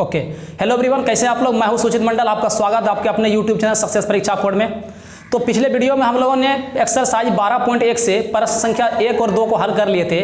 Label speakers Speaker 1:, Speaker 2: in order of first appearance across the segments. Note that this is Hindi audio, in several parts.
Speaker 1: ओके, हेलो एवरीवन, कैसे आप लोग। मैं हूं सुचित मंडल, आपका स्वागत है आपके अपने यूट्यूब चैनल सक्सेस परीक्षा कोड में। तो पिछले वीडियो में हम लोगों ने एक्सरसाइज 12.1 से प्रश्न संख्या 1 और 2 को हल कर लिए थे।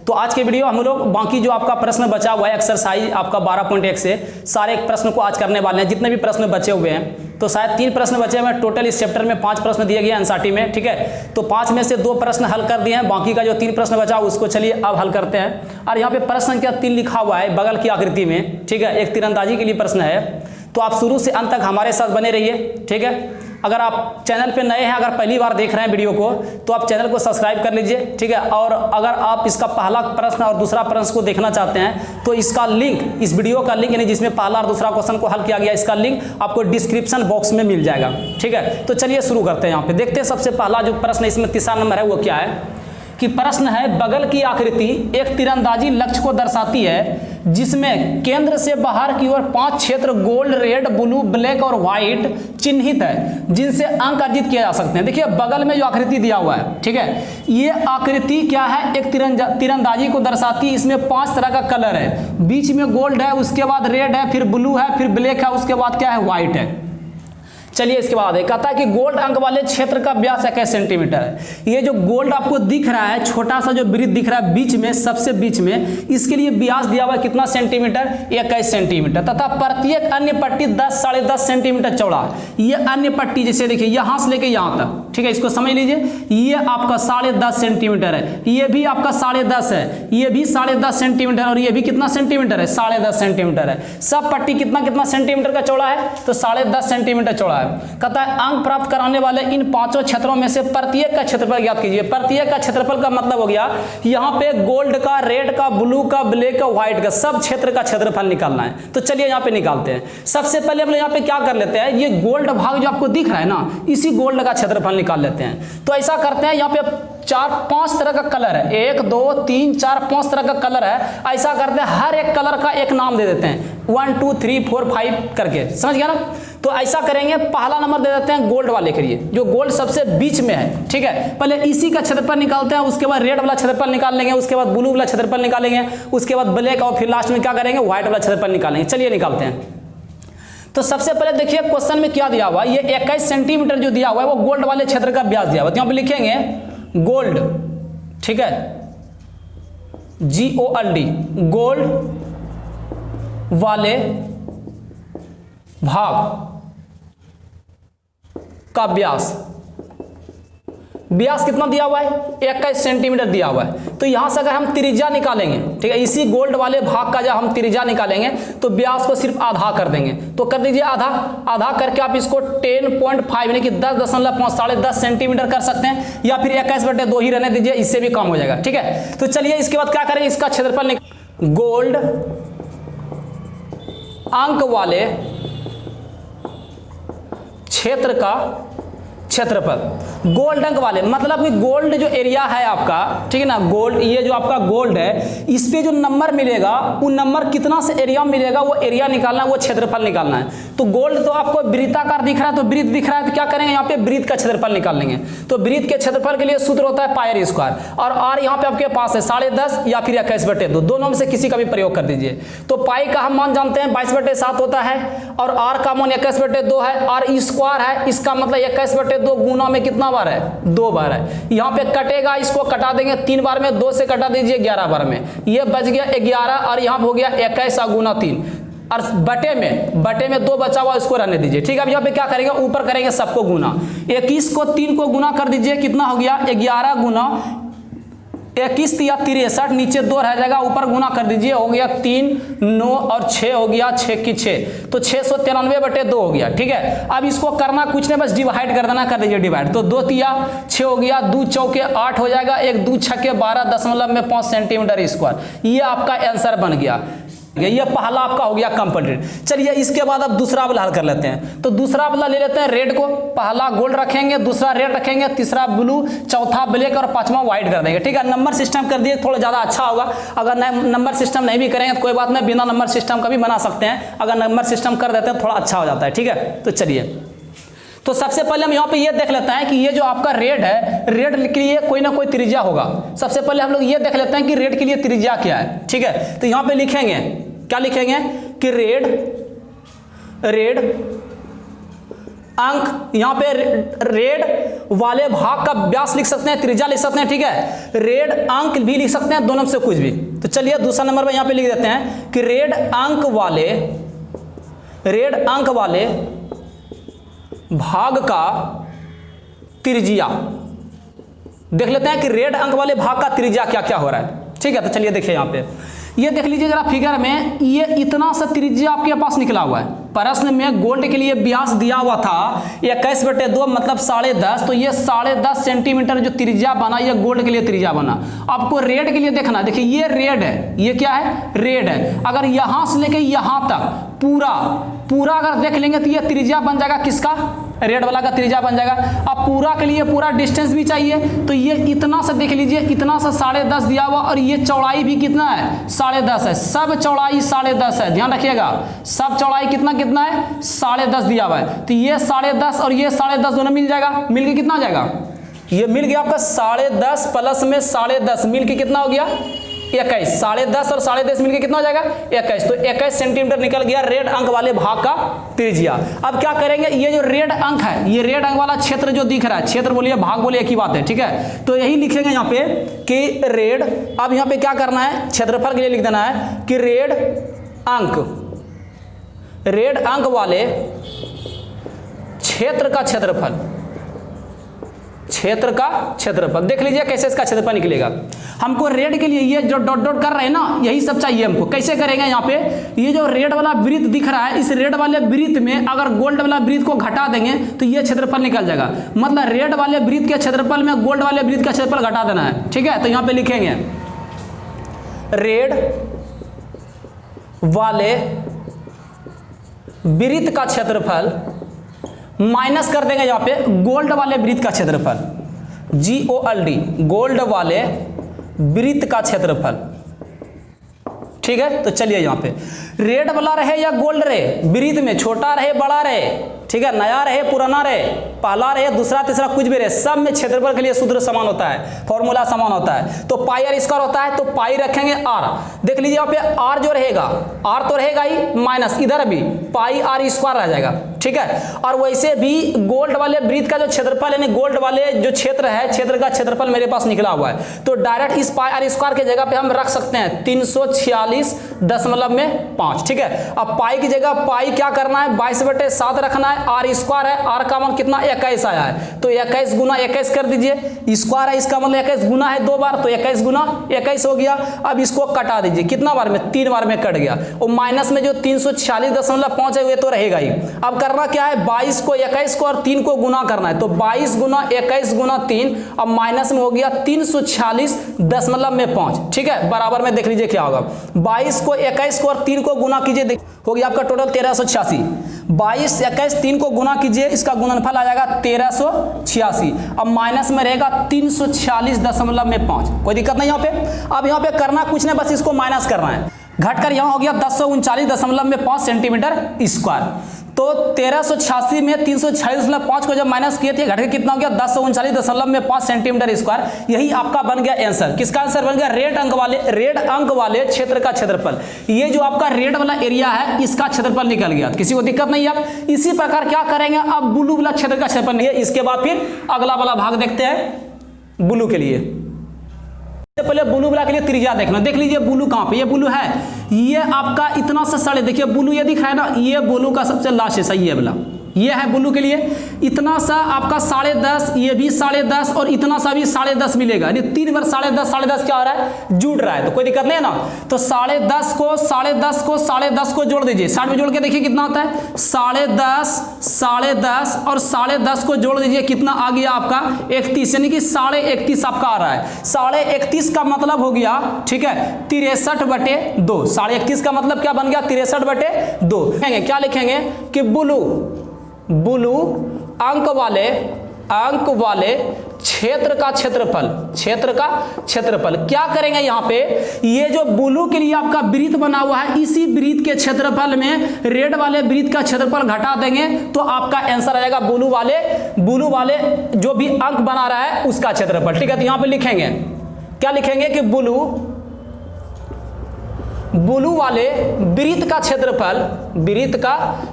Speaker 1: तो आज के वीडियो हम लोग बाकी जो आपका प्रश्न बचा हुआ है एक्सरसाइज आपका 12.1 से सारे प्रश्न को आज करने वाले हैं, जितने भी प्रश्न बचे हुए हैं। तो शायद 3 प्रश्न बचे हुए हैं टोटल। इस चैप्टर में 5 प्रश्न दिए गए एनसीईआरटी में, ठीक है। तो 5 में से 2 प्रश्न हल कर दिए हैं, बाकी का जो 3 प्रश्न बचा उसको चलिए अब हल करते हैं। और यहाँ पे प्रश्न संख्या 3 लिखा हुआ है बगल की आकृति में, ठीक है। एक तीरंदाजी के लिए प्रश्न है, तो आप शुरू से अंत तक हमारे साथ बने रहिए, ठीक है। अगर आप चैनल पे नए हैं, अगर पहली बार देख रहे हैं वीडियो को, तो आप चैनल को सब्सक्राइब कर लीजिए, ठीक है। और अगर आप इसका पहला प्रश्न और दूसरा प्रश्न को देखना चाहते हैं तो इसका लिंक, इस वीडियो का लिंक यानी जिसमें पहला और दूसरा क्वेश्चन को हल किया गया, इसका लिंक आपको डिस्क्रिप्शन बॉक्स में मिल जाएगा, ठीक है। तो चलिए शुरू करते हैं। यहाँ पे देखते हैं सबसे पहला जो प्रश्न इसमें तीसरा नंबर है वो क्या है कि प्रश्न है बगल की आकृति एक तीरंदाजी लक्ष्य को दर्शाती है जिसमें केंद्र से बाहर की ओर 5 क्षेत्र गोल्ड, रेड, ब्लू, ब्लैक और व्हाइट चिन्हित है जिनसे अंक अर्जित किए जा सकते हैं। देखिए बगल में जो आकृति दिया हुआ है, ठीक है, ये आकृति क्या है, एक तीरंदाजी को दर्शाती है। इसमें 5 तरह का कलर है, बीच में गोल्ड है, उसके बाद रेड है, फिर ब्लू है, फिर ब्लैक है, उसके बाद क्या है, व्हाइट है। चलिए इसके बाद कहता है कि गोल्ड अंक वाले क्षेत्र का व्यास 21 सेंटीमीटर है। ये जो गोल्ड आपको दिख रहा है, छोटा सा जो वृत्त दिख रहा है बीच में, सबसे बीच में, इसके लिए व्यास दिया हुआ है कितना सेंटीमीटर, 21 सेंटीमीटर। तथा प्रत्येक अन्य पट्टी 10 साढ़े 10 सेंटीमीटर चौड़ा। ये अन्य पट्टी जैसे देखिए यहाँ से लेके यहाँ तक, ठीक है, इसको समझ लीजिए। ये आपका 10.5 सेंटीमीटर है, ये भी आपका 10.5 है, ये भी 10.5 सेंटीमीटर, और ये भी कितना सेंटीमीटर है, 10.5 सेंटीमीटर है। सब पट्टी कितना सेंटीमीटर का चौड़ा है, तो 10.5 सेंटीमीटर चौड़ा है। कहता है अंक प्राप्त कराने वाले इन 5 क्षेत्रों में से प्रत्येक का क्षेत्रफल ज्ञात कीजिए। प्रत्येक का क्षेत्रफल का मतलब हो गया यहाँ पे गोल्ड का, रेड का, ब्लू का, ब्लैक का, व्हाइट का, सब क्षेत्र का क्षेत्रफल निकालना है। तो चलिए यहाँ पे निकालते हैं। सबसे पहले हम लोग यहाँ पे क्या कर लेते हैं, ये गोल्ड भाग जो आपको दिख रहा है ना, इसी गोल्ड का क्षेत्रफल निकाल लेते हैं। तो ऐसा करते हैं, यहाँ पे 4-5 तरह का कलर है, 1 2 3 4 5 तरह का कलर है। ऐसा करते हैं हर एक कलर का एक नाम दे देते हैं, 1 2 3 4 5 करके, समझ गया ना। तो ऐसा करेंगे, पहला नंबर दे देते हैं गोल्ड वाले के लिए, जो गोल्ड सबसे बीच में है, ठीक है। पहले इसी का क्षेत्रफल निकालते हैं, उसके बाद रेड वाला क्षेत्रफल निकाल लेंगे, उसके बाद ब्लू वाला क्षेत्रफल निकालेंगे, उसके बाद ब्लैक, और फिर लास्ट में क्या करेंगे, व्हाइट वाला क्षेत्रफल निकालेंगे। चलिए निकालते हैं। तो सबसे पहले देखिए क्वेश्चन में क्या दिया हुआ है, ये 21 सेंटीमीटर जो दिया हुआ है वो गोल्ड वाले क्षेत्र का व्यास दिया हुआ है। तो यहाँ पे लिखेंगे गोल्ड, ठीक है, GOLD, गोल्ड वाले भाग का व्यास कितना दिया हुआ है, 21 सेंटीमीटर दिया हुआ है। तो यहां से अगर हम त्रिज्या निकालेंगे, ठीक है, इसी गोल्ड वाले भाग का जब हम त्रिज्या निकालेंगे तो व्यास को सिर्फ आधा कर देंगे। तो कर दीजिए आधा करके आप इसको 10.5 यानी कि 10.5 साढ़े 10 सेंटीमीटर कर सकते हैं, या फिर 21/2 ही रहने दीजिए, इससे भी कम हो जाएगा, ठीक है। तो चलिए इसके बाद क्या करेंगे, इसका क्षेत्रफल गोल्ड अंक वाले क्षेत्र का क्षेत्रफल, गोल्ड अंक वाले मतलब कि गोल्ड जो एरिया है आपका, ठीक है ना, गोल्ड, ये जो आपका गोल्ड है, इस पे जो नंबर मिलेगा वो नंबर कितना से एरिया मिलेगा, वो एरिया निकालना, वो क्षेत्रफल निकालना है। तो गोल्ड तो आपको वृत्ताकार दिख रहा है, तो वृत्त दिख रहा है, तो क्या करेंगे, यहाँ पे वृत्त का क्षेत्रफल निकाल लेंगे। तो वृत्त के क्षेत्रफल के लिए सूत्र होता है पाई स्क्वायर, और आर यहाँ पे आपके पास है 10.5 या फिर 21/2, दोनों में से किसी का भी प्रयोग कर दीजिए। तो पाई का हम मान जानते हैं 22/7 होता है, और आर का मान 21/2 है, और स्क्वायर है, इसका मतलब 21/2 गुना में कितना बार है, 2 बार है। यहाँ पे कटेगा, इसको कटा देंगे 3 बार में, 2 से कटा दीजिए 11 बार में, ये बच गया 11, और यहाँ हो गया 21 गुना 3, और बटे में 2 बचा हुआ, इसको रहने दीजिए, ठीक है। अब यहाँ पे क्या करेंगे, ऊपर करेंगे सबको गुना, 21 को 3 को गुना कर दीजिए, कितना हो गया, 11 गुना 21 या 63, नीचे 2 रह जाएगा, ऊपर गुना कर दीजिए, हो गया 3 9 और 6 हो गया, 6 की 6, तो 693/2 हो गया, ठीक है। अब इसको करना कुछ नहीं, बस डिवाइड कर देना, कर दीजिए डिवाइड, तो 2 तिया 6 हो गया, 2 चौके 8 हो जाएगा, 1 2 6 12.5 सेंटीमीटर स्क्वायर। ये आपका आंसर बन गया। ये पहला आपका हो गया कंप्लीट। चलिए इसके बाद अब दूसरा वाला हल कर लेते हैं। तो दूसरा वाला ले लेते हैं रेड को, पहला गोल्ड रखेंगे, दूसरा रेड रखेंगे, तीसरा ब्लू, चौथा ब्लैक और पांचवा व्हाइट कर देंगे, ठीक है। नंबर सिस्टम कर दिए, थोड़ा ज़्यादा अच्छा होगा। अगर नंबर सिस्टम नहीं भी करेंगे तो कोई बात नहीं, बिना नंबर सिस्टम का भी बना सकते हैं। अगर नंबर सिस्टम कर देते हैं थोड़ा अच्छा हो जाता है, ठीक है। तो चलिए, तो सबसे पहले हम यहाँ पे ये देख लेते हैं कि ये जो आपका रेड है, रेड के लिए कोई ना कोई त्रिज्या होगा। सबसे पहले हम लोग ये देख लेते हैं कि रेड के लिए त्रिज्या क्या है, ठीक है। तो यहाँ पे लिखेंगे, क्या लिखेंगे, कि रेड अंक, यहां पे रेड वाले भाग का व्यास लिख सकते हैं, त्रिज्या लिख सकते हैं, ठीक है। रेड अंक भी लिख सकते हैं, दोनों में से कुछ भी। तो चलिए दूसरा नंबर पे यहां पे लिख देते हैं कि रेड अंक वाले भाग का त्रिज्या। देख लेते हैं कि रेड अंक वाले भाग का त्रिज्या क्या क्या हो रहा है, ठीक है। तो चलिए देखिए यहां पे, ये देख लीजिए जरा फिगर में, ये इतना सा त्रिज्या आपके पास निकला हुआ है। प्रश्न में गोल्ड के लिए व्यास दिया हुआ था 21/2 मतलब 10.5, तो ये 10.5 सेंटीमीटर जो त्रिज्या बना, ये गोल्ड के लिए त्रिज्या बना। आपको रेड के लिए देखना, देखिए ये रेड है, ये क्या है, रेड है। अगर यहां से लेके यहां तक पूरा अगर देख लेंगे तो ये त्रिज्या बन जाएगा किसका, रेड वाला का त्रिज्या बन जाएगा। अब पूरा के लिए पूरा डिस्टेंस भी चाहिए, तो ये इतना सा देख लीजिए, इतना सा 10.5 दिया हुआ, और ये चौड़ाई भी कितना है, 10.5 है। सब चौड़ाई 10.5 है, ध्यान रखिएगा, सब चौड़ाई कितना है, 10.5 दिया हुआ है। तो ये 10.5 और ये 10.5 दोनों मिल जाएगा, मिलके कितना आ जाएगा, ये मिल गया आपका 10.5 प्लस में 10.5 मिलके कितना हो गया, 21। 10.5 और 10.5 मिलके कितना हो जाएगा, 21। तो 21 सेंटीमीटर निकल गया रेड अंक वाले भाग का त्रिज्या। अब क्या करेंगे, ये जो रेड अंक है, ये रेड अंक वाला क्षेत्र जो दिख रहा है, क्षेत्र बोलिए भाग बोलिए एक ही बात है, ठीक है। तो यही लिखेंगे यहाँ पे कि रेड, अब यहाँ पे क्या करना है, क्षेत्रफल के लिए लिख देना है कि रेड अंक वाले क्षेत्र का क्षेत्रफल देख लीजिए कैसे इसका क्षेत्रफल निकलेगा। हमको रेड के लिए ये जो डॉट डॉट कर रहे हैं ना, यही सब चाहिए हमको। कैसे करेंगे, यहाँ पे ये जो रेड वाला वृत्त दिख रहा है, इस रेड वाले वृत्त में अगर गोल्ड वाला वृत्त को घटा देंगे तो ये क्षेत्रफल निकल जाएगा। मतलब रेड वाले वृत्त के क्षेत्रफल में गोल्ड वाले वृत्त का क्षेत्रफल घटा देना है, ठीक है। तो यहाँ पे लिखेंगे रेड वाले वृत्त का क्षेत्रफल माइनस कर देंगे यहाँ पे गोल्ड वाले वृत्त का क्षेत्रफल, GOLD, गोल्ड वाले वृत्त का क्षेत्रफल, ठीक है। तो चलिए यहाँ पे रेड वाला रहे या गोल्ड रहे, वृत्त में छोटा रहे बड़ा रहे, ठीक है, नया रहे पुराना रहे, पहला रहे दूसरा तीसरा कुछ भी रहे, सब में क्षेत्रफल के लिए सूत्र समान होता है, फॉर्मूला समान होता है। तो पाई आर स्क्वायर होता है, तो पाई रखेंगे आर। देख लीजिए यहाँ पे आर जो रहेगा, आर तो रहेगा ही, माइनस इधर भी पाई आर स्क्वायर रह जाएगा, ठीक है। और वैसे भी गोल्ड वाले वृत्त का जो क्षेत्रफल यानी गोल्ड वाले जो क्षेत्र है, क्षेत्र का क्षेत्रफल मेरे पास निकला हुआ है, तो डायरेक्ट इस पाई आर स्क्वायर की जगह पे हम रख सकते हैं 346.5, ठीक है। अब पाई की जगह पाई क्या करना है, 22/7 रखना है, आर स्क्वायर है, आर का मान कितना 21 आया है, तो 21 गुना 21 कर दीजिए, स्क्वायर है इसका मतलब 21 गुना है 2 बार, तो 21 गुना 21 हो गया। अब इसको कटा दीजिए, कितना बार में, 3 बार में कट गया, और माइनस में जो 346.5 है वो तो रहेगा ही। अब करना क्या है, 22 को 21 को और 3 को गुना करना है, तो 22 गुना 21 गुना 3, अब माइनस में हो गया 346.5, ठीक है। बराबर में देख लीजिए क्या होगा, 22 को 21 को और 3 को गुना कीजिए, हो गया आपका टोटल 1386। 22 21 3 को गुना कीजिए, इसका गुणनफल आ जाएगा 1386। अब माइनस में रहेगा 346.5, कोई दिक्कत नहीं यहाँ पे। अब यहाँ पे करना कुछ नहीं, बस इसको माइनस करना है, घटकर यहाँ हो गया 1039.5 सेंटीमीटर स्क्वायर। तो 1386 में 346.5 को जब माइनस किए थे, घट के कितना हो गया 1039.5 सेंटीमीटर स्क्वायर। यही आपका बन गया आंसर। किसका आंसर बन गया, रेड अंक वाले क्षेत्र का क्षेत्रफल। ये जो आपका रेड वाला एरिया है, इसका क्षेत्रफल निकल गया, किसी को दिक्कत नहीं है। अब इसी प्रकार क्या करेंगे, अब ब्लू वाला क्षेत्र का क्षेत्रफल नहीं है, इसके बाद फिर अगला वाला भाग देखते हैं ब्लू के लिए। पहले ब्लू वाला के लिए त्रिज्या देखना, देख लीजिए ब्लू कहां पे, ये ब्लू है, ये आपका इतना सा सड़े, देखिए ब्लू ये दिख रहा है ना, ये ब्लू का सबसे लास्ट है, सही है वाला, ये है ब्लू के लिए। इतना सा आपका 10.5, ये भी 10.5 और इतना सा भी 10.5 मिलेगा, यानी 3 बार 10.5 क्या हो रहा है, जुड़ रहा है, तो कोई दिक्कत नहीं है ना। तो 10.5 को जोड़ दीजिए, 60 में जोड़ के देखिए कितना होता है, 10.5 और 10.5 को जोड़ दीजिए, कितना आ गया आपका 31, यानी कि 31.5 आपका आ रहा है। 31.5 का मतलब हो गया, ठीक है, 63/2। 31.5 का मतलब क्या बन गया, 63/2। क्या लिखेंगे कि ब्लू अंक वाले क्षेत्र का क्षेत्रफल। क्या करेंगे यहाँ पे, ये जो ब्लू के लिए आपका वृत्त बना हुआ है, इसी वृत्त के क्षेत्रफल में रेड वाले वृत्त का क्षेत्रफल घटा देंगे, तो आपका आंसर आ जाएगा ब्लू वाले जो भी अंक बना रहा है उसका क्षेत्रफल, ठीक है। तो यहाँ पे लिखेंगे, क्या लिखेंगे कि ब्लू ब्लू वाले वृत्त का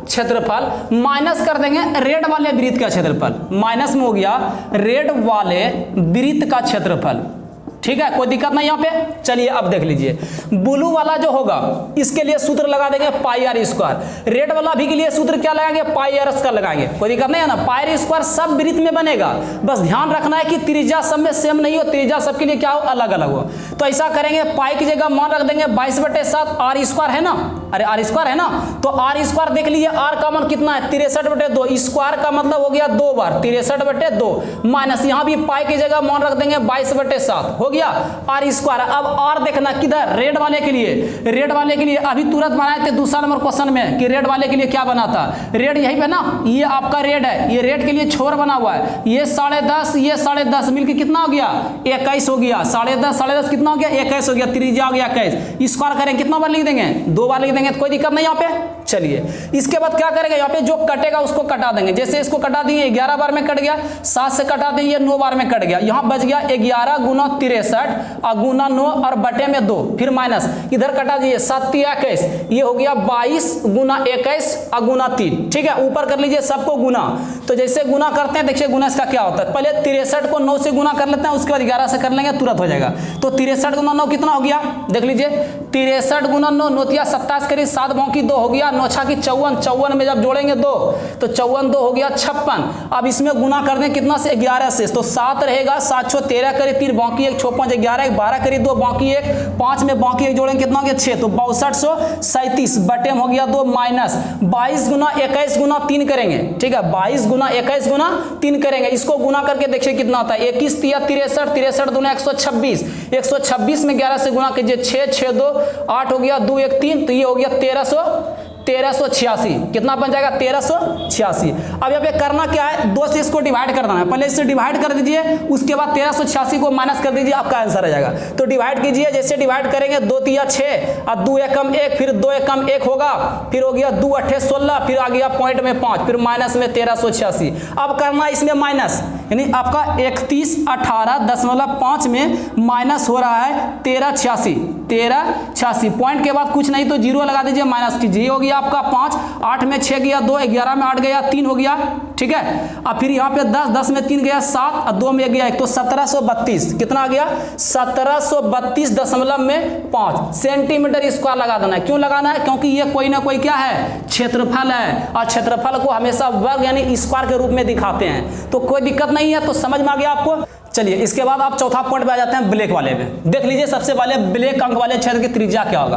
Speaker 1: क्षेत्रफल माइनस कर देंगे रेड वाले वृत्त का क्षेत्रफल, माइनस में हो गया रेड वाले वृत्त का क्षेत्रफल। ठीक है, कोई दिक्कत नहीं यहाँ पे। चलिए अब देख लीजिए, ब्लू वाला जो होगा इसके लिए सूत्र लगा देंगे पाई आर स्क्वायर, रेड वाला भी के लिए सूत्र क्या लगाएंगे, पाई आर स्क्वायर लगाएंगे, कोई दिक्कत नहीं है ना। पाई आर स्क्वायर सब वृत्त में बनेगा, बस ध्यान रखना है कि त्रिज्या सब में सेम नहीं हो, त्रिज्या सबके लिए क्या हो, अलग अलग हो। तो ऐसा करेंगे, पाई की जगह मान रख देंगे 22/7, आर स्क्वायर है ना, अरे आर स्क्वायर है ना, तो आर स्क्वायर देख लीजिए, आर का मान कितना है 63/2, स्क्वायर का मतलब हो गया 2 बार 63/2 माइनस यहाँ भी पाई की जगह मान रख देंगे 22/7 हो गया आर स्क्वायर। अब आर देखना किधर, रेड वाले के लिए, रेड वाले के लिए अभी तुरंत बनाए थे दूसरा नंबर क्वेश्चन में कि रेड वाले के लिए क्या बना था, रेड यही पे ना, ये आपका रेड है, ये रेड के लिए छोर बना हुआ है, ये 10.5 ये 10.5 मिलकर कितना हो गया 21 हो गया, 10.5 कितना हो गया 21 हो गया, त्रिज्या हो गया 21, स्क्वायर करें कितना बार लिख देंगे 2 बार लिख देंगे, तो कोई दिक्कत नहीं यहाँ पे। चलिए इसके बाद क्या करेंगे, यहाँ पे जो कटेगा उसको कटा देंगे, जैसे इसको कटा दिए 11 बार में कट गया, 7 से कटा देंगे 9 बार में कट गया, यहाँ बच गया 11 गुना 63 और गुना 9 और बटे में 2, फिर माइनस इधर कटा दीजिए 7 21, ये हो गया 22 गुना 21 और गुना 3। ठीक है, ऊपर कर लीजिए सबको गुना, तो जैसे गुना करते हैं देखिए गुना इसका क्या होता है, पहले 63 को 9 से गुना कर लेते हैं, उसके बाद 11 से कर लेंगे तुरंत हो जाएगा। तो 63 गुना 9 कितना हो गया, देख लीजिए 63 गुना 9, 9 तिया 27 करीब 7 बाकी 2 हो गया, 9 6 की 54, 54 में जब जोड़ेंगे 2 तो 54 2 हो गया 56। अब इसमें गुना कर दें कितना से 11 से, तो 7 रहेगा, 7 6 13 करीब 3 बाकी 1 6 5 11 12 करीब 2 बाकी 1 5 में बाकी 1 जोड़ेंगे कितना हो गया 6, तो 6237 बटे में हो गया 2 माइनस 22 गुना 21 गुना 3 करेंगे। ठीक है, 22 गुना 21 गुना 3 करेंगे, इसको गुना करके देखिए कितना आता है, 21 तिया 63, 63 दूना 126, 126 में 11 से गुना कीजिए 6 6 2 8 हो गया 2 1 3, तो ये हो गया 1386, कितना बन जाएगा 1386। अब यहाँ पे करना क्या है, 2 से इसको डिवाइड कर देना है, पहले इससे डिवाइड कर दीजिए, उसके बाद 1386 को माइनस कर दीजिए, आपका आंसर आ जाएगा। तो डिवाइड कीजिए, जैसे डिवाइड करेंगे 2 तिया 6 और 2 एकम 1, फिर 2 एकम 1 होगा, फिर हो गया 2 8 16, फिर आ गया पॉइंट में 5, फिर माइनस में 1386। अब करना इसमें माइनस, यानी आपका 3118.5 में माइनस हो रहा है 1386, पॉइंट के बाद कुछ नहीं तो 0 लगा दीजिए, माइनस कीजिए, हो गया आपका 5, 8 में 6 गया 2, 11 में 8 गया 3 हो गया। ठीक है, अब फिर यहाँ पे 10, 10 में 3 गया 7 और 2 में गया 1, तो 1732 कितना आ गया 1732.5 सेंटीमीटर स्क्वायर लगा देना है। क्यों लगाना है, क्योंकि ये कोई ना कोई क्या है, क्षेत्रफल है, और क्षेत्रफल को हमेशा वर्ग यानी स्क्वायर के रूप में दिखाते हैं, तो कोई दिक्कत नहीं है। तो समझ में आ गया आपको। चलिए इसके बाद आप चौथा पॉइंट पे आ जाते हैं ब्लैक वाले में। देख लीजिए सबसे पहले ब्लैक अंक वाले क्षेत्र की त्रिज्या क्या होगा।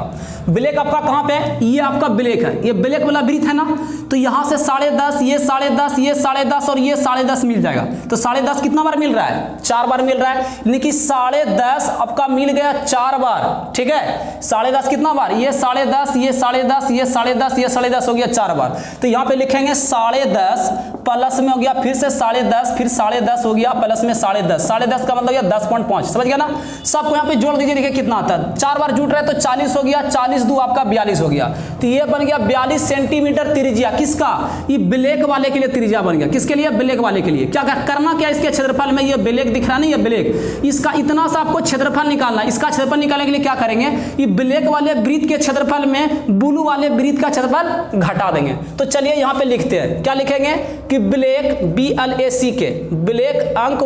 Speaker 1: ब्लैक आपका कहाँ पे है, ये आपका ब्लैक है, ये ब्लैक वाला वृत्त है ना, तो यहाँ से 10.5 ये 10.5 ये 10.5 और ये 10.5 मिल जाएगा। तो 10.5 कितना बार मिल रहा है, 4 बार मिल रहा है, यानी कि 10.5 आपका मिल गया 4 बार। ठीक है, 10.5 कितना बार, ये 10.5 ये 10.5 ये 10.5 ये 10.5 हो गया 4 बार। तो यहाँ पे लिखेंगे 10.5 प्लस में हो गया फिर से 10.5, फिर 10.5 हो गया प्लस में 10.5, 10.5 का मतलब 10.5, समझ गया ना। सबको यहाँ पे जोड़ दीजिए, देखिए कितना आता है, 4 बार जुट रहा है तो 40 हो गया, 40 2 आपका 42 हो गया। तो ये बन गया 42 सेंटीमीटर त्रिज्या, किसका, ये ब्लैक वाले के लिए त्रिज्या बन गया। किसके लिए, ब्लैक वाले के लिए। क्या करना क्या, इसके क्षेत्रफल में ये ब्लैक दिख रहा नहीं, ये ब्लैक, इसका इतना सा आपको क्षेत्रफल निकालना है। इसका क्षेत्रफल निकालने के लिए क्या करेंगे, ये ब्लैक वाले वृत्त के क्षेत्रफल में ब्लू वाले वृत्त का क्षेत्रफल घटा देंगे। तो चलिए यहाँ पे लिखते हैं, क्या लिखेंगे कि ब्लैक BLAC के ब्लैक अंक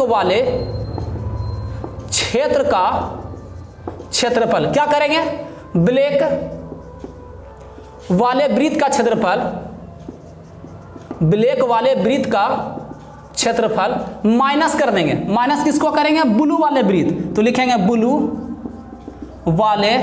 Speaker 1: वाले क्षेत्र का क्षेत्रफल, क्या करेंगे, ब्लैक वाले वृत्त का क्षेत्रफल, ब्लैक वाले वृत्त का क्षेत्रफल माइनस कर देंगे। माइनस किसको करेंगे, ब्लू वाले वृत्त, तो लिखेंगे ब्लू वाले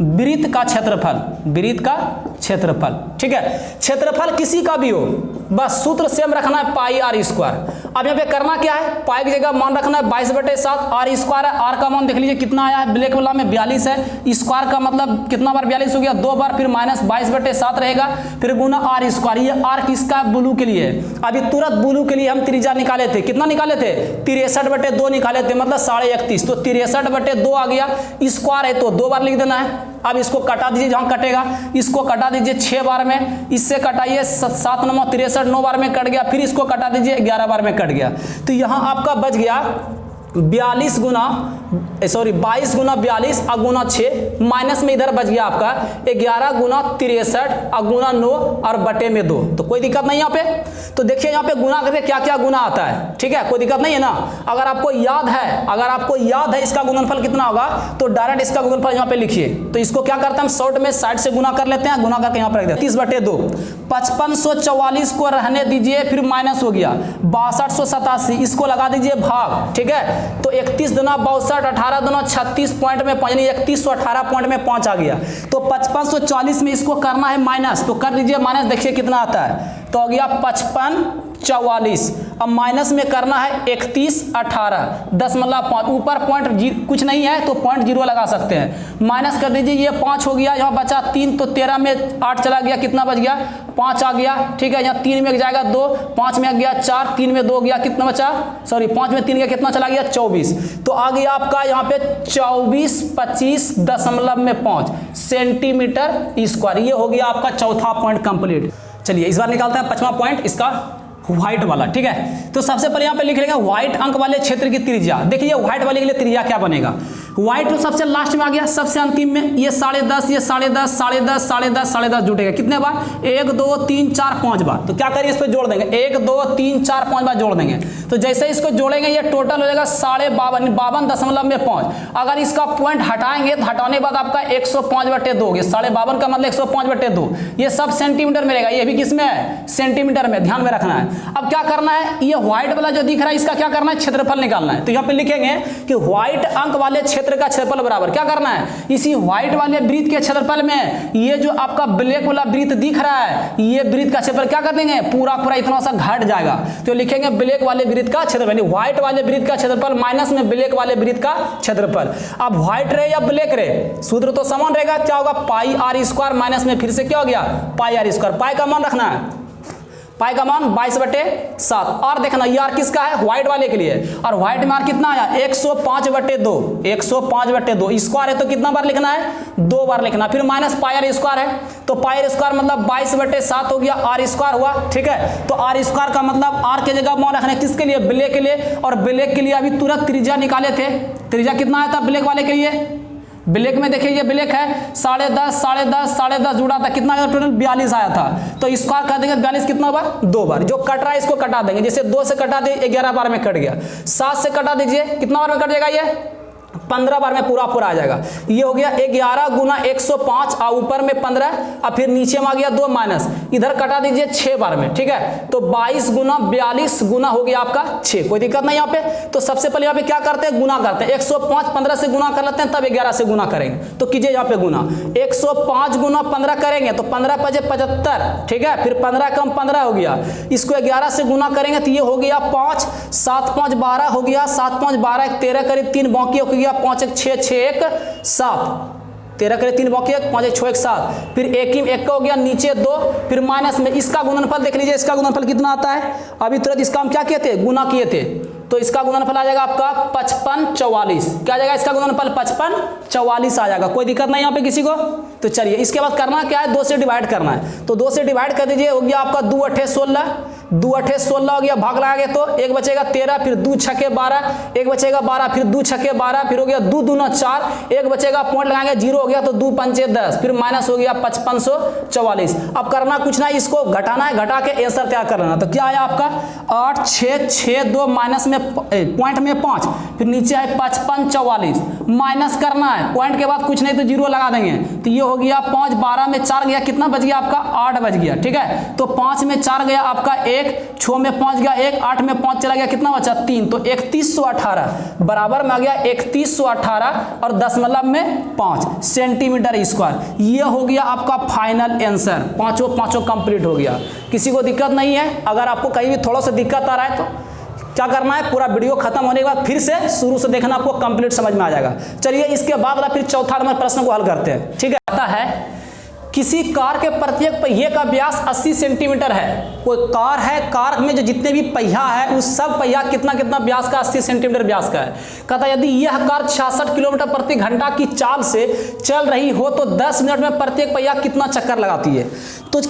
Speaker 1: वृत्त का क्षेत्रफल, वृत्त का क्षेत्रफल। ठीक है, क्षेत्रफल किसी का भी हो, बस सूत्र सेम रखना है पाई आर स्क्वायर। अब यहाँ पे करना क्या है, पाई की जगह मान रखना है 22/7, आर स्क्वायर है, आर का मान देख लीजिए कितना आया है, ब्लैक वाला में 42 है, स्क्वायर का मतलब कितना बार 42 हो गया, 2 बार, फिर माइनस 22/7 रहेगा, फिर गुना आर स्क्वायर। ये आर किसका, ब्लू के लिए। अभी तुरंत ब्लू के लिए हम त्रिज्या निकाले थे, कितना निकाले थे, 63/2 निकाले थे, मतलब 31.5, तो 63/2 आ गया, स्क्वायर है तो 2 बार लिख देना है। अब इसको कटा दीजिए, जहां कटेगा इसको कटा दीजिए 6 बार में, इससे कटाइए 7 9 63 9 बार में कट गया, फिर इसको कटा दीजिए 11 बार में कट गया। तो यहां आपका बच गया 22 गुना 42 और गुना 6, माइनस में इधर बच गया आपका 11 गुना 63 और गुना 9 और बटे में 2। तो कोई दिक्कत नहीं यहाँ पे। तो देखिए यहाँ पे गुना करके क्या क्या गुना आता है, ठीक है, कोई दिक्कत नहीं है ना। अगर आपको याद है इसका गुणनफल कितना होगा तो डायरेक्ट इसका गुणनफल यहाँ पे लिखिए। तो इसको क्या करते हैं हम शॉर्ट में साइड से गुना कर लेते हैं, गुना करके यहाँ पर रख देते हैं 30/2। 5544 को रहने दीजिए, फिर माइनस हो गया 6287, इसको लगा दीजिए भाग, ठीक है। तो 31 दुना 62, 18 दुना 36 पॉइंट में 5, यानी 3118 पॉइंट में 5 आ गया। तो 5540 में इसको करना है माइनस, तो कर दीजिए माइनस, देखिए कितना आता है। तो हो गया 5544। अब माइनस में करना है 3118.5, ऊपर पॉइंट कुछ नहीं है तो पॉइंट 0 लगा सकते हैं। माइनस कर दीजिए, ये 5 हो गया, यहाँ बचा 3, तो 13 में 8 चला गया, कितना बच गया 5 आ गया, ठीक है। यहाँ 3 में जाएगा 2, 5 में आ गया 4, 3 में 2 गया, कितना बचा 5 में 3 गया, कितना चला गया 24। तो आ गया आपका यहाँ पे 2425.5 सेंटीमीटर स्क्वायर। ये हो गया आपका चौथा पॉइंट कंप्लीट। चलिए इस बार निकालते हैं 5वां पॉइंट, इसका व्हाइट वाला, ठीक है। तो सबसे पहले यहाँ पे लिख लेंगे व्हाइट अंक वाले क्षेत्र की त्रिज्या। देखिए व्हाइट वाले के लिए त्रिज्या क्या बनेगा, व्हाइट तो सबसे लास्ट में आ गया, सबसे अंतिम में ये 10.5, ये 10.5, 10.5, 10.5, 10.5 जुटेगा कितने बार 1 2 3 4 5 बार। तो क्या करिए इस पे जोड़ देंगे, 1 2 3 4 5 बार जोड़ देंगे। तो जैसे इसको जोड़ेंगे ये टोटल हो जाएगा 52.5। अगर इसका पॉइंट हटाएंगे तो हटाने के बाद आपका 105/2 हो गया। 52.5 का मतलब 105/2, ये सब सेंटीमीटर में रहेगा, ये भी किसमें है सेंटीमीटर में, ध्यान में रखना है। अब क्या करना है, ये व्हाइट वाला जो दिख रहा है इसका क्या करना है क्षेत्रफल निकालना है। तो यहाँ पे लिखेंगे कि व्हाइट अंक वाले क्षेत्र का क्षेत्रफल बराबर क्या करना है, इसी व्हाइट वाले वृत्त के क्षेत्रफल में ये जो आपका ब्लैक वाला वृत्त दिख रहा है, ये वृत्त का क्षेत्रफल क्या कर देंगे पूरा इतना सा घट जाएगा। तो लिखेंगे ब्लैक वाले वृत्त का क्षेत्रफल, व्हाइट वाले वृत्त का क्षेत्रफल माइनस में ब्लैक वाले वृत्त का क्षेत्रफल। अब व्हाइट रहे या ब्लैक रहे सूत्र तो समान रहेगा, क्या होगा पाई आर स्क्वायर, माइनस में फिर से क्या हो गया पाई आर स्क्वायर। पाई का मान रखना है, पाई का मान 22/7। और देखना ये आर किसका है व्हाइट वाले के लिए, और व्हाइट में आर कितना आया 105/2, 105/2 स्क्वायर है तो कितना बार लिखना है 2 बार लिखना। फिर माइनस पाई आर स्क्वायर है, तो पाई आर स्क्वायर मतलब 22/7 हो गया, आर स्क्वायर हुआ, ठीक है। तो आर स्क्वायर का मतलब आर के जगह मान रखना है किसके लिए ब्लैक के लिए, और ब्लैक के लिए अभी तुरंत त्रिज्या निकाले थे। त्रिज्या कितना आया था ब्लैक वाले के लिए, ब्लैक में देखिए ये ब्लैक है 10.5 जुड़ा था, कितना आया टोटल 42 आया था। तो स्क्वायर कर देंगे 42 कितना बार 2 बार। जो कट रहा है इसको कटा देंगे, जैसे 2 से कटा दे 11 बार में कट गया, 7 से कटा दीजिए कितना बार में कट जाएगा ये 15 बार में पूरा आ जाएगा। ये हो गया 11 गुना 105 और ऊपर में 15 और फिर नीचे में आ गया 2 माइनस, इधर कटा दीजिए 6 बार में, ठीक है। तो 22 गुना 42 गुना हो गया आपका 6, कोई दिक्कत नहीं यहाँ पे। तो सबसे पहले यहाँ पे क्या करते हैं गुना करते हैं, 105 15 से गुना कर लेते हैं, तब 11 से गुना करेंगे। तो कीजिए यहाँ पे गुना, 105 गुना 15 करेंगे तो 15 × 5 = 75, ठीक है। फिर 15 कम 15 हो गया, इसको 11 से गुना करेंगे तो ये हो गया 5, 7 5 12 हो गया, 7 5 12 1 13 करीब 3 बाकी हो गया 5 1 6 6 1 7, 13 करे 3 बाकी 5 1 6 1 7, फिर 1 का हो गया नीचे 2, फिर माइनस में इसका गुणनफल देख लीजिए, इसका गुणनफल कितना आता है। अभी तुरंत इसका हम क्या किए थे गुना किए थे, तो इसका गुणनफल आ जाएगा आपका 55 44, क्या आ जाएगा इसका गुणनफल 55 44 आ जाएगा, कोई दिक्कत नहीं यहाँ पे किसी को। तो चलिए इसके बाद करना क्या है 2 से डिवाइड करना है, तो 2 से डिवाइड कर दीजिए, हो गया आपका 2 8 16, 2 8 16 हो गया, भाग लगाएंगे तो 1 बचेगा 13, फिर 2 6 12, 1 बचेगा 12, फिर 2 6 12, फिर हो गया 2 दूना 4, 1 बचेगा पॉइंट लगाएंगे 0 हो गया तो 2 5 10, फिर माइनस हो गया 5544। अब करना कुछ ना, इसको घटाना है, घटा के आंसर तैयार कर लेना। तो क्या आया आपका 8 6 6 2 माइनस में पॉइंट में 5, फिर नीचे है 55 44, माइनस करना है, पॉइंट के बाद कुछ नहीं तो 0 लगा देंगे। तो ये हो गया 5 12 में 4 गया, कितना बच गया आपका 8 बच गया, ठीक है। तो 5 में 4 गया आपका 1, 6 में 5 गया 1, 8 में 5 चला गया, कितना बचा 3, तो 3118 बराबर में आ गया 3118 और दशमलव में 5 सेंटीमीटर स्क्वायर। ये हो गया आपका फाइनल आंसर, पांचों कंप्लीट हो गया। किसी को दिक्कत नहीं है, अगर आपको कहीं भी थोड़ा सा दिक्कत आ रहा है तो क्या करना है, पूरा वीडियो खत्म होने के बाद फिर से शुरू से देखना, आपको कंप्लीट समझ में आ जाएगा। चलिए इसके बाद फिर चौथा नंबर प्रश्न को हल करते हैं, ठीक है। आता है किसी कार के प्रत्येक पहिए का व्यास 80 सेंटीमीटर है। कोई कार है, कार में जो जितने भी पहिया है उस सब पहिया कितना कितना व्यास का, 80 सेंटीमीटर व्यास का है। कहता यदि यह कार 66 किलोमीटर प्रति घंटा की चाल से चल रही हो तो 10 मिनट में प्रत्येक पहिया कितना चक्कर लगाती है। तो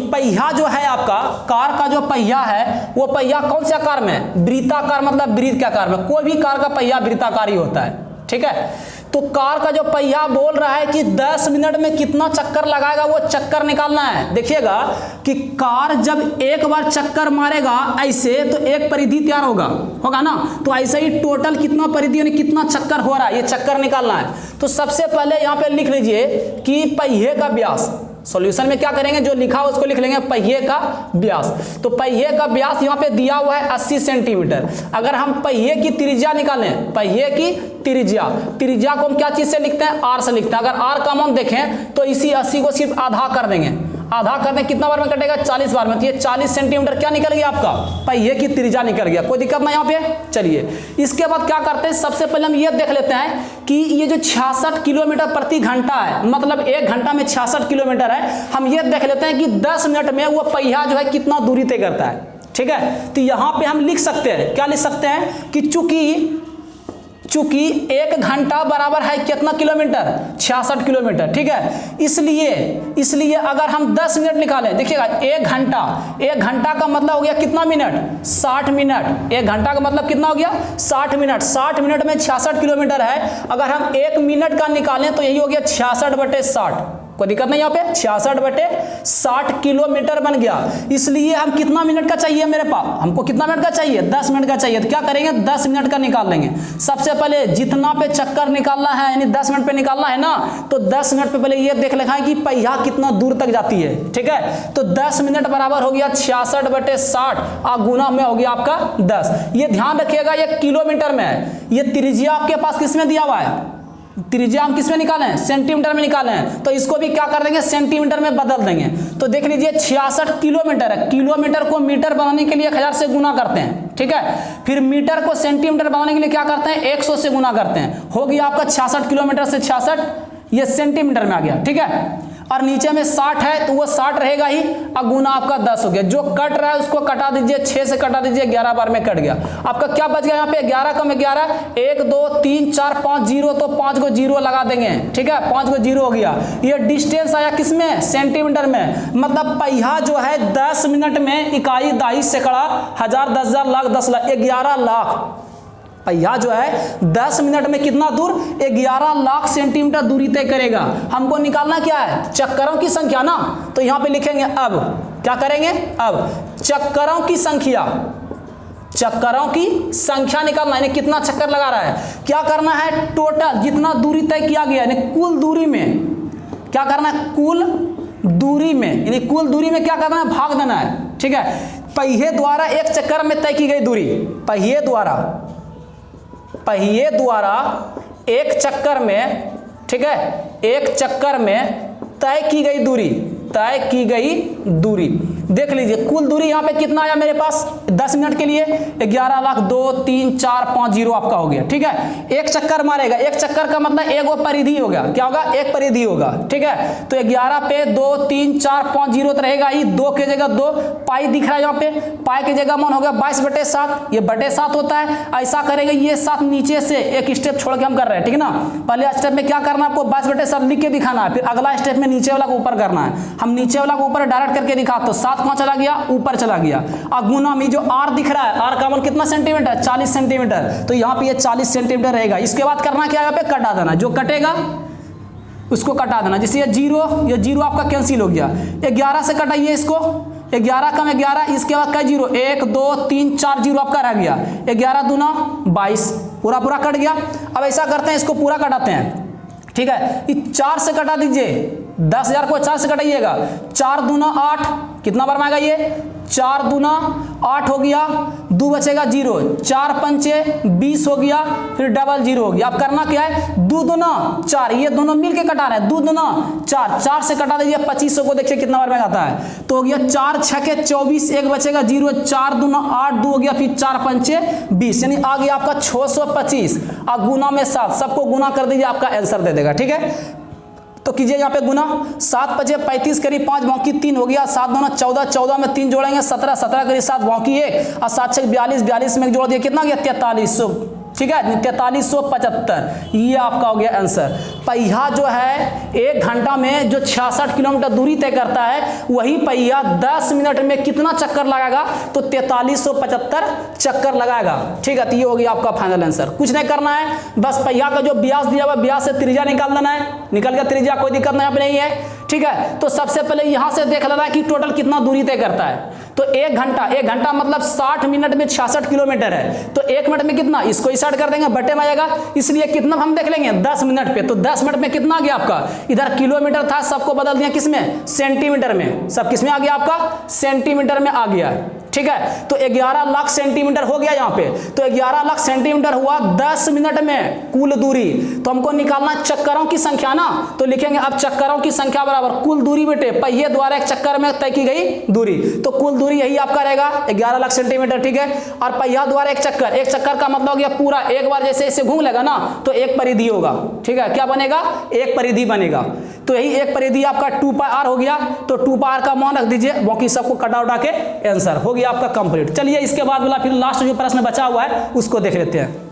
Speaker 1: पहिया जो है आपका, कार का जो पहिया है वो पहिया कौन सा कार में, वृत्ताकार, मतलब वृत्त का कार में। कोई भी कार का पहिया वृत्ताकार ही होता है, ठीक है। तो कार का जो पहिया बोल रहा है कि 10 मिनट में कितना चक्कर लगाएगा, वो चक्कर निकालना है। देखिएगा कि कार जब एक बार चक्कर मारेगा ऐसे तो एक परिधि तैयार होगा ना। तो ऐसे ही टोटल कितना परिधि यानी कितना चक्कर हो रहा है, ये चक्कर निकालना है। तो सबसे पहले यहाँ पे लिख लीजिए कि पहिए का व्यास। सॉल्यूशन में क्या करेंगे, जो लिखा हो उसको लिख लेंगे, पहिए का व्यास। तो पहिए का व्यास यहाँ पे दिया हुआ है 80 सेंटीमीटर। अगर हम पहिए की त्रिज्या निकालें, पहिए की त्रिज्या को हम क्या चीज से लिखते हैं, आर से लिखते हैं। अगर आर का मान देखें तो इसी 80 को सिर्फ आधा कर देंगे। आधा करने कितना बार में कटेगा, 40 बार में। तो ये 40 सेंटीमीटर क्या निकल गया आपका, पहिए की त्रिज्या निकल गया। कोई दिक्कत ना यहाँ पे। चलिए इसके बाद क्या करते हैं, सबसे पहले हम ये देख लेते हैं कि ये जो 66 किलोमीटर प्रति घंटा है, मतलब 1 घंटा में 66 किलोमीटर है। हम ये देख लेते हैं कि 10 मिनट में वो पहिया जो है कितना दूरी तय करता है, ठीक है। तो यहाँ पे हम लिख सकते हैं, क्या लिख सकते हैं कि चूंकि 1 घंटा बराबर है कितना किलोमीटर, 66 किलोमीटर, ठीक है। इसलिए अगर हम 10 मिनट निकालें, देखिएगा 1 घंटा का मतलब हो गया कितना मिनट, 60 मिनट। 1 घंटा का मतलब कितना हो गया, 60 मिनट। 60 मिनट में 66 किलोमीटर है। अगर हम 1 मिनट का निकालें तो यही हो गया 66/60। कोई दिक्कत नहीं यहाँ पे, 66/60 किलोमीटर बन गया। इसलिए हम कितना मिनट का चाहिए मेरे पास, हमको कितना मिनट का चाहिए, 10 मिनट का चाहिए। तो क्या करेंगे, 10 मिनट का निकाल लेंगे। सबसे पहले जितना पे चक्कर निकालना है यानी 10 मिनट पे निकालना है ना, तो 10 मिनट पे पहले ये देख लेना है कि पहिया कितना दूर तक जाती है, ठीक है। तो 10 मिनट बराबर हो गया 66/60 और गुना में हो गया आपका 10। ये ध्यान रखिएगा ये किलोमीटर में है। ये त्रिज्या आपके पास किसमें दिया हुआ है, त्रिज्या हम किसमें निकालें, सेंटीमीटर में निकालें। तो इसको भी क्या कर देंगे, सेंटीमीटर में बदल देंगे। तो देख लीजिए 66 किलोमीटर है। किलोमीटर को मीटर बनाने के लिए 1000 से गुना करते हैं, ठीक है। फिर मीटर को सेंटीमीटर बनाने के लिए क्या करते हैं, 100 से गुना करते हैं। हो गया आपका 66 किलोमीटर से 66, ये सेंटीमीटर में आ गया, ठीक है। और नीचे में 60 है तो वो 60 रहेगा ही, और गुना आपका 10 हो गया। जो कट रहा है उसको कटा दीजिए, 6 से कटा दीजिए, 11 बार में कट गया। आपका क्या बच गया यहाँ पे, 11 कम 11, 1 2 3 4 5 जीरो, तो 5 को जीरो लगा देंगे, ठीक है। 5 को जीरो हो गया। ये डिस्टेंस आया किसमें, सेंटीमीटर में। मतलब पहिया जो है 10 मिनट में इकाई, दाई, सैकड़ा, 1000, 10,000, लाख, 10 लाख, 11 लाख पहिया जो है 10 मिनट में कितना दूर, 11 लाख सेंटीमीटर दूरी तय करेगा। हमको निकालना क्या है, चक्करों की संख्या ना। तो यहां पे लिखेंगे, अब क्या करेंगे, अब चक्करों की संख्या निकालना है, कितना चक्कर लगा रहा है। क्या करना है, टोटल जितना दूरी तय किया गया यानी कुल दूरी में क्या करना है, कुल दूरी में यानी कुल दूरी में क्या करना है, भाग देना है, ठीक है। पहिए द्वारा एक चक्कर में तय की गई दूरी, पहिए द्वारा एक चक्कर में, ठीक है, एक चक्कर में तय की गई दूरी। देख लीजिए कुल दूरी यहाँ पे कितना आया मेरे पास 10 मिनट के लिए, 11 लाख 2 3 4 5 जीरो आपका हो गया, ठीक है। एक चक्कर मारेगा, एक चक्कर का मतलब एक वो परिधि हो गया, क्या होगा, एक परिधि होगा, ठीक है। तो 11 पे 2 3 4 5 जीरो तो रहेगा ही, 2 के जगह 2, पाई दिख रहा है यहाँ पे, पाई की जगह मान हो गया 22/7, ये /7 होता है। ऐसा करेंगे, ये 7 नीचे से एक स्टेप छोड़ के हम कर रहे हैं, ठीक है ना। पहले स्टेप में क्या करना है, आपको 22/7 लिख के दिखाना है। फिर अगला स्टेप में नीचे वाला को ऊपर करना है। हम नीचे वाला को ऊपर डायरेक्ट करके दिखा, तो 7 कहाँ चला गया, ऊपर चला गया। और गुना में जो आर दिख रहा है, आर का मान कितना सेंटीमीटर, 40 सेंटीमीटर। तो यहाँ पे ये 40 सेंटीमीटर रहेगा। इसके बाद करना क्या, यहाँ पे कटा देना, जो कटेगा उसको कटा देना। जैसे ये जीरो आपका कैंसिल हो गया। 11 से कटाइए इसको, 11 कम 11, इसके बाद क्या जीरो, 1 2 3 4 जीरो आपका रह गया। 11 दूना 22, पूरा कट गया। अब ऐसा करते हैं, इसको पूरा कटाते हैं, ठीक है। 4 से कटा दीजिए, 10,000 को 4 से कटाइएगा, 4 दूना 8, कितना बार में आएगा ये, 4 दूना 8 हो गया, 2 बचेगा 0, 4 पंचे 20 हो गया, फिर डबल 0 हो गया। अब करना क्या है, 2 दूना 4, ये दोनों मिलके कटा रहे हैं, 2 दूना 4, 4 से कटा दीजिए 2500 को, देखिए कितना बार में आता है। तो हो गया 4 छके 24, 1 बचेगा 0, 4 दूना 8, 2 हो गया, फिर 4 पंचे 20, यानी आ गया आपका 625। और गुना में 7, सबको गुना कर दीजिए, आपका आंसर दे देगा, ठीक है। तो कीजिए यहाँ पे गुना, 7 × 5 = 35 करीब 5 बाकी 3 हो गया, 7 दूना 14, 14 में 3 जोड़ेंगे 17, 17 करीब 7 बाकी 1 और 7 × 6 = 42, 42 में जोड़ दिया कितना गया 4300, ठीक है 4375, ये आपका हो गया आंसर। पहिया जो है 1 घंटा में जो 66 किलोमीटर दूरी तय करता है, वही पहिया 10 मिनट में कितना चक्कर लगाएगा, तो 4375 चक्कर लगाएगा, ठीक है। तो ये हो गया आपका फाइनल आंसर। कुछ नहीं करना है, बस पहिया का जो व्यास दिया हुआ व्यास से त्रिज्या निकाल देना है, निकल गया त्रिज्या, कोई दिक्कत यहाँ पे नहीं है, ठीक है। तो सबसे पहले यहां से देख लेना है कि टोटल कितना दूरी तय करता है। तो 1 घंटा मतलब 60 मिनट में 66 किलोमीटर है, तो 1 मिनट में कितना, इसको स्टार्ट कर देंगे, बटे में आएगा, इसलिए कितना हम देख लेंगे 10 मिनट पे। तो 10 मिनट में कितना आ गया आपका, इधर किलोमीटर था सबको बदल दिया किसमें, सेंटीमीटर में, सब किसमें आ गया आपका, सेंटीमीटर में आ गया, ठीक है। तो 11 लाख सेंटीमीटर हो गया यहाँ पे। तो 11 लाख सेंटीमीटर हुआ 10 मिनट में कुल दूरी। तो हमको निकालना चक्करों की संख्या ना, तो लिखेंगे अब चक्करों की संख्या बराबर कुल दूरी बेटे, पहिए द्वारा एक चक्कर में तय की गई दूरी। तो कुल दूरी यही आपका रहेगा 11 लाख सेंटीमीटर, ठीक है। और पहिया द्वारा एक चक्कर का मतलब हो गया पूरा, एक बार जैसे ऐसे घूम लेगा ना तो एक परिधि होगा, ठीक है। क्या बनेगा, एक परिधि बनेगा। तो यही एक परिधि आपका 2πr हो गया। तो 2πr का मान रख दीजिए, बाकी सबको कटा उठा के आंसर हो गया आपका कंप्लीट। चलिए इसके बाद वाला फिर लास्ट जो प्रश्न बचा हुआ है उसको देख लेते हैं।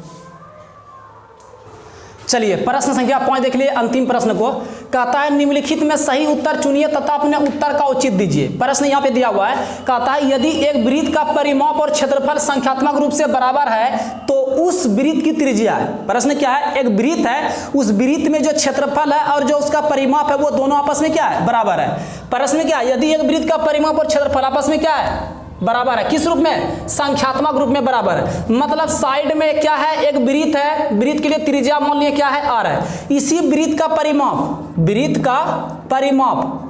Speaker 1: चलिए प्रश्न संख्या 5 देख लिए, अंतिम प्रश्न को कहता है निम्नलिखित में सही उत्तर चुनिए तथा अपने उत्तर का औचित्य दीजिए। प्रश्न यहाँ पे दिया हुआ है, कहता है यदि एक वृत्त का परिमाप और क्षेत्रफल संख्यात्मक रूप से बराबर है तो उस वृत्त की त्रिज्या है। प्रश्न क्या है, एक वृत्त है, उस वृत्त में जो क्षेत्रफल है और जो उसका परिमाप है वो दोनों आपस में क्या है, बराबर है। प्रश्न क्या है, यदि एक वृत्त का परिमाप और क्षेत्रफल आपस में क्या है, बराबर है। किस रूप में, संख्यात्मक रूप में बराबर है। मतलब साइड में क्या है, एक वृत्त है, वृत्त के लिए त्रिज्या मान लिया क्या है, r है। इसी वृत्त का परिमाप,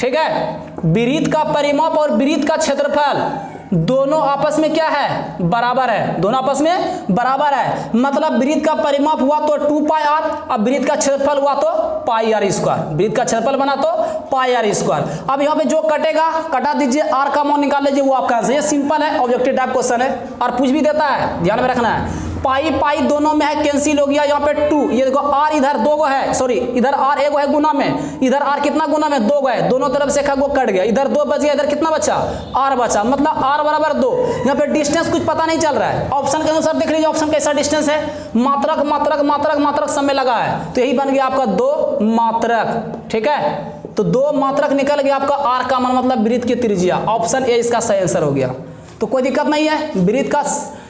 Speaker 1: ठीक है, वृत्त का परिमाप और वृत्त का क्षेत्रफल दोनों आपस में क्या है, बराबर है, दोनों आपस में बराबर है। मतलब वृत्त का परिमाप हुआ तो 2πr, अब वृत्त का क्षेत्रफल हुआ तो πr², वृत्त का क्षेत्रफल बना तो πr²। अब यहाँ पे जो कटेगा कटा दीजिए, r का मान निकाल लीजिए, वो आपका आंसर। ये सिंपल है, ऑब्जेक्टिव टाइप क्वेश्चन है और पूछ भी देता है, ध्यान में रखना है। पाई दोनों में है, कैंसिल हो गया, यहाँ पे 2, ये देखो r इधर 2 है, सॉरी इधर r 1 है गुना में, इधर r कितना गुना में 2 है, दोनों तरफ से वो कट गया, इधर 2 बच गया, इधर कितना बचा, r बचा, मतलब r बराबर 2। यहाँ पे डिस्टेंस कुछ पता नहीं चल रहा है, ऑप्शन के अनुसार देख लीजिए, ऑप्शन कैसा डिस्टेंस है, मात्रक समय लगा है, तो यही बन गया आपका 2 मात्रक, ठीक है। तो 2 मात्रक निकल गया आपका, r का मान मतलब वृत्त की त्रिज्या, ऑप्शन ए इसका सही आंसर हो गया। तो कोई दिक्कत नहीं है, वृत्त का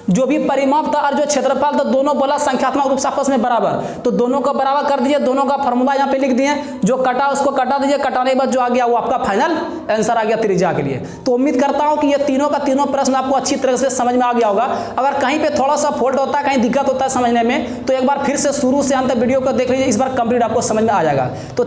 Speaker 1: जो भी परिमाप था और जो क्षेत्रफल था दोनों बोला संख्यात्मक रूप से आपस में बराबर, तो दोनों को बराबर कर दीजिए, दोनों का फॉर्मूला यहाँ पे लिख दिए, जो कटा उसको कटा दीजिए, कटाने के बाद जो आ गया वो आपका फाइनल आंसर आ गया त्रिज्या के लिए। तो उम्मीद करता हूँ कि ये तीनों का तीनों प्रश्न आपको अच्छी तरह से समझ में आ गया होगा। अगर कहीं पे थोड़ा सा फॉल्ट होता है, कहीं दिक्कत होता है समझने में, तो एक बार फिर से शुरू से अंत तक वीडियो को देख लीजिए, इस बार कंप्लीट आपको समझ में आ जाएगा। तो